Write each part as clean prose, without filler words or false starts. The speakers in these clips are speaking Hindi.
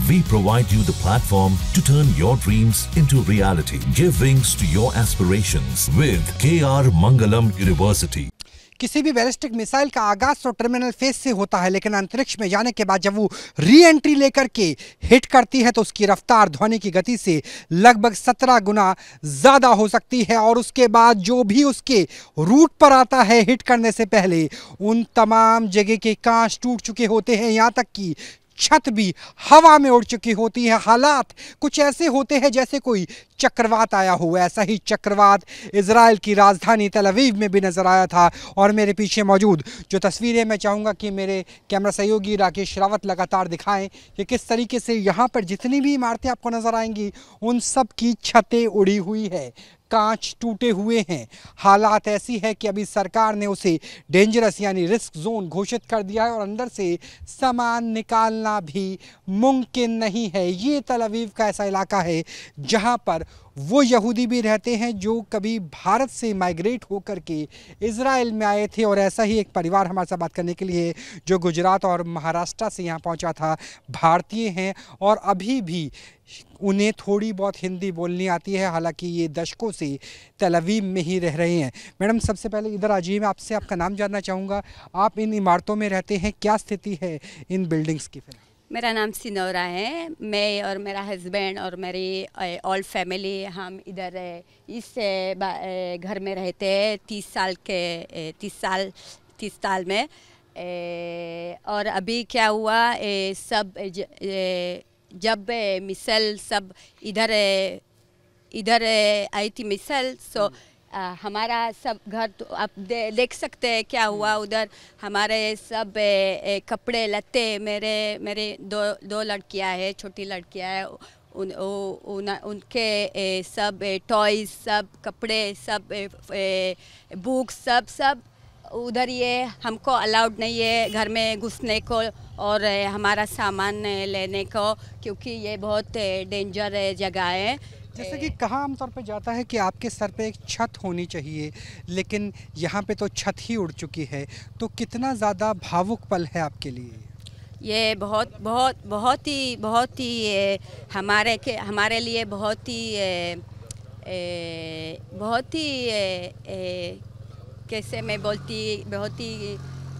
We provide you the platform to turn your dreams into reality. Give wings to your aspirations with KR Mangalam University. किसी भी बैलिस्टिक मिसाइल का आगाज तो टर्मिनल फेज से होता है, लेकिन अंतरिक्ष में जाने के बाद जब वो री एंट्री लेकर के हिट करती है तो उसकी रफ्तार ध्वनि की गति से लगभग 17 गुना ज़्यादा हो सकती है। और उसके बाद जो भी उसके रूट पर आता है हिट करने से पहले उन तमाम जगह के कांच टूट चुके होते हैं, यहाँ तक कि छत भी हवा में उड़ चुकी होती है। हालात कुछ ऐसे होते हैं जैसे कोई चक्रवात आया हो। ऐसा ही चक्रवात इजराइल की राजधानी तल अवीव में भी नज़र आया था। और मेरे पीछे मौजूद जो तस्वीरें मैं चाहूँगा कि मेरे कैमरा सहयोगी राकेश रावत लगातार दिखाएं कि किस तरीके से यहाँ पर जितनी भी इमारतें आपको नज़र आएंगी उन सब की छतें उड़ी हुई है, कांच टूटे हुए हैं। हालात ऐसी है कि अभी सरकार ने उसे डेंजरस यानी रिस्क जोन घोषित कर दिया है और अंदर से सामान निकालना भी मुमकिन नहीं है। ये तल अवीव का ऐसा इलाका है जहां पर वो यहूदी भी रहते हैं जो कभी भारत से माइग्रेट होकर के इज़राइल में आए थे। और ऐसा ही एक परिवार हमारे साथ बात करने के लिए जो गुजरात और महाराष्ट्र से यहाँ पहुँचा था, भारतीय हैं और अभी भी उन्हें थोड़ी बहुत हिंदी बोलनी आती है। हालांकि ये दशकों से तल अवीव में ही रह रहे हैं। मैडम, सबसे पहले इधर आ जाइए, मैं आपसे आपका नाम जानना चाहूँगा। आप इन इमारतों में रहते हैं, क्या स्थिति है इन बिल्डिंग्स की? फिर मेरा नाम सिनोरा है। मैं और मेरा हस्बैंड और मेरी ऑल फैमिली हम इधर इस घर में रहते हैं 30 साल में। और अभी क्या हुआ, सब जब मिसाइल सब इधर आई थी मिसाइल, सो हमारा सब घर तो आप देख सकते हैं क्या हुआ उधर। हमारे सब कपड़े लत्ते, मेरे दो लड़कियां हैं, छोटी लड़कियां हैं, उनके सब टॉयज, सब कपड़े, सब बुक्स, सब उधर। ये हमको अलाउड नहीं है घर में घुसने को और हमारा सामान लेने को, क्योंकि ये बहुत डेंजर जगह है। जैसे कि कहा आमतौर पे जाता है कि आपके सर पे एक छत होनी चाहिए, लेकिन यहाँ पे तो छत ही उड़ चुकी है। तो कितना ज़्यादा भावुक पल है आपके लिए? ये बहुत ही हमारे लिए बहुत ही कैसे मैं बोलती, बहुत ही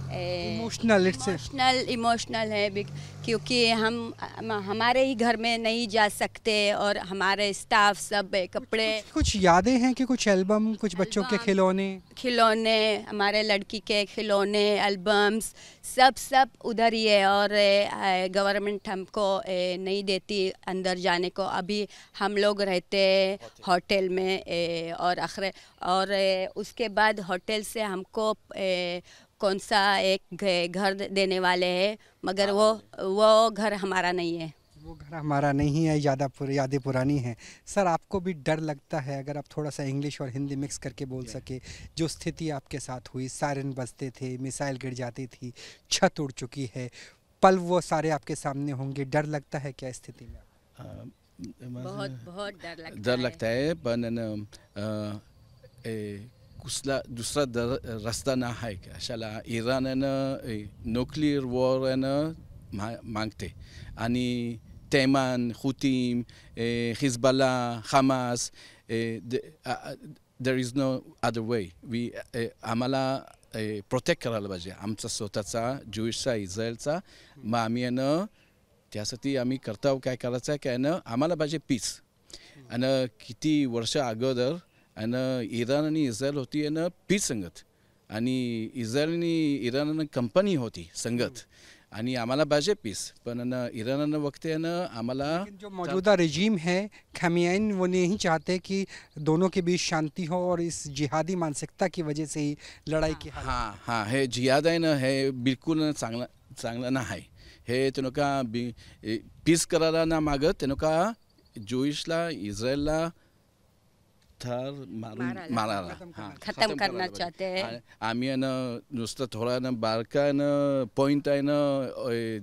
इमोशनल है, क्योंकि हम हमारे ही घर में नहीं जा सकते और हमारे स्टाफ सब कपड़े। कुछ यादें हैं कि कुछ एल्बम, कुछ बच्चों के खिलौने, हमारे लड़की के खिलौने, एल्बम्स, सब उधर ही है। और गवर्नमेंट हमको नहीं देती अंदर जाने को। अभी हम लोग रहते होटल में और उसके बाद होटल से हमको कौन सा एक घर देने वाले हैं, मगर वो घर हमारा नहीं है। वो घर हमारा नहीं है, ज़्यादा यादें पुरानी हैं। सर, आपको भी डर लगता है? अगर आप थोड़ा सा इंग्लिश और हिंदी मिक्स करके बोल सके, जो स्थिति आपके साथ हुई, सायरन बजते थे, मिसाइल गिर जाती थी, छत उड़ चुकी है, पल वो सारे आपके सामने होंगे, डर लगता है क्या स्थिति में? बहुत डर लगता है। पर दूसरा रास्ता ना है। अशाला इराण न्यूक्लियर वॉर मांगते आणि तैमान, हुतीम, Hezbollah, Hamas, there is no other way. आम्हाला प्रोटेक्ट करायला पाहिजे आमचा स्वतःचा ज्यूइशचा, इस्रायलचा। मग आम्ही त्यासाठी आम्ही कर्तव्य काय करायचं आहे काय आम्हाला पाहिजे पीस। आणि किती वर्ष अगोदर इराण आणि इस्रायल होती पीस संगत, आणि इस्रायल आणि इराण कंपनी होती संगत, आणि आम्हाला पाहिजे पीस। पण इराण वक्त आम्हाला जो मौजूदा रजीम है खमीनी, वो नहीं चाहते कि दोनों के बीच शांति हो और इस जिहादी मानसिकता की वजह से ही लड़ाई की। हाँ, हे जिहाद आहे हे बिल्कुल चांगला ना है। हे तेनका पीस करायला ना मागत, तेनका ज्यूइशला, इस्रायलला मारायला खत्म करना चाहते हैं। आम्ही नुसतं थोडा बारका पॉइंट आहे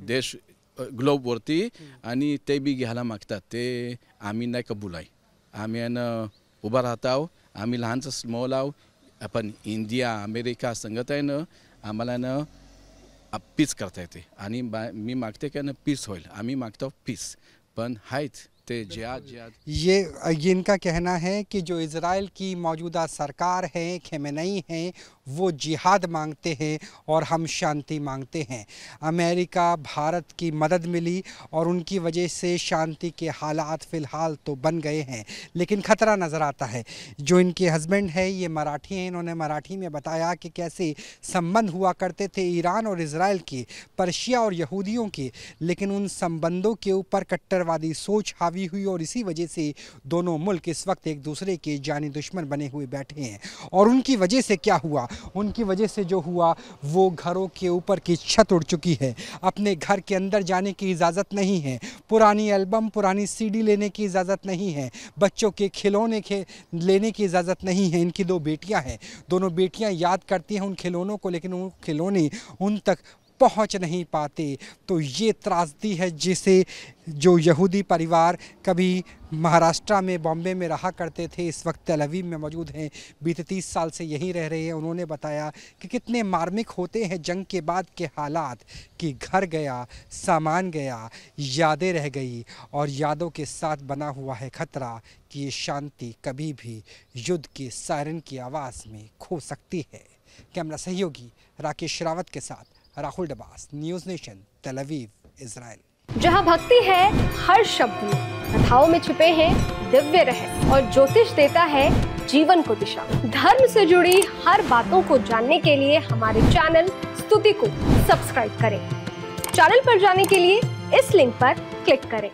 देश ग्लोबवरती, आणि ते बी घ्यायला मागतात। ते आम्ही नाही कबूल आहे। आम्ही उभा राहत आहो, आम्ही लहानचं स्मॉल आहो, आपण इंडिया अमेरिका संगत आहे आम्हाला पीस करता येते आणि मी मागते की पीस होईल, आम्ही मागतो पीस, पण आहेत ते जिहाद ये इनका कहना है कि जो इज़राइल की मौजूदा सरकार है, खेमेनेई हैं, वो जिहाद मांगते हैं और हम शांति मांगते हैं। अमेरिका भारत की मदद मिली और उनकी वजह से शांति के हालात फ़िलहाल तो बन गए हैं, लेकिन ख़तरा नज़र आता है। जो इनके हस्बैंड है ये मराठी हैं, इन्होंने मराठी में बताया कि कैसे संबंध हुआ करते थे ईरान और इज़राइल के, पर्शिया और यहूदियों के, लेकिन उन संबंधों के ऊपर कट्टरवादी सोच हावी हुई और इसी वजह से दोनों मुल्क इस वक्त एक दूसरे के जानी दुश्मन बने हुए बैठे हैं। और उनकी वजह से क्या हुआ? उनकी वजह से जो हुआ वो घरों के ऊपर की छत उड़ चुकी है, अपने घर के अंदर जाने की इजाज़त नहीं है, पुरानी एल्बम पुरानी सीडी लेने की इजाज़त नहीं है, बच्चों के खिलौने लेने की इजाज़त नहीं है। इनकी 2 बेटियां हैं, दोनों बेटियां याद करती हैं उन खिलौनों को, लेकिन वो खिलौने उन तक पहुंच नहीं पाते। तो ये त्रासदी है जिसे जो यहूदी परिवार कभी महाराष्ट्र में, बॉम्बे में रहा करते थे, इस वक्त तेल अवीव में मौजूद हैं, बीते 30 साल से यहीं रह रहे हैं। उन्होंने बताया कि कितने मार्मिक होते हैं जंग के बाद के हालात, कि घर गया, सामान गया, यादें रह गई और यादों के साथ बना हुआ है खतरा कि ये शांति कभी भी युद्ध की सायरन की आवाज़ में खो सकती है। कैमरा सहयोगी राकेश रावत के साथ राहुल डबास, न्यूज़ नेशन, तेल अवीव, इजराइल। जहां भक्ति है हर शब्द में, कथाओं में छुपे हैं दिव्य रहस्य और ज्योतिष देता है जीवन को दिशा। धर्म से जुड़ी हर बातों को जानने के लिए हमारे चैनल स्तुति को सब्सक्राइब करें। चैनल पर जाने के लिए इस लिंक पर क्लिक करें।